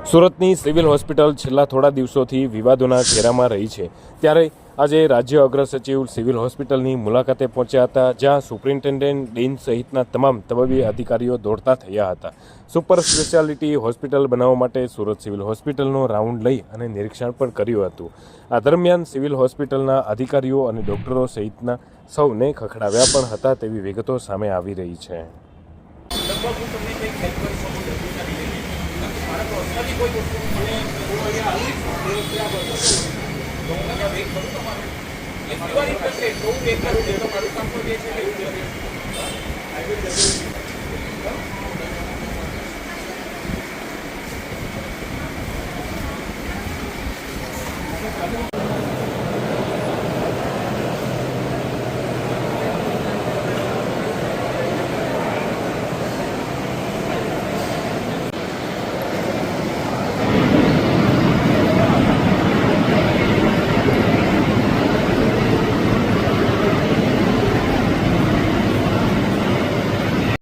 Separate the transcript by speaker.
Speaker 1: સુરતની civil hospital છેલ્લા થોડા દિવસોથી વિવાદોના ઘેરામાં રહી છે, ત્યારે આજે રાજ્ય અગ્ર સચિવ સિવિલ હોસ્પિટલની મુલાકાતે પહોંચ્યા હતા, જ્યાં સુપ્રિન્ટેન્ડન્ટ, ડીન સહિતના તમામ તબીબી અધિકારીઓ દોડતા થયા હતા. સુપર સ્પેશિયાલિટી હોસ્પિટલ બનાવવા માટે સુરત સિવિલ હોસ્પિટલનો રાઉન્ડ લઈ અને નિરીક્ષણ પણ કર્યું હતું. આ દરમિયાન સિવિલ હોસ્પિટલના અધિકારીઓ અને ડોક્ટરો સહિતના સૌને ખખડાવ્યા પણ હતા તેવી વિગતો સામે આવી રહી છે.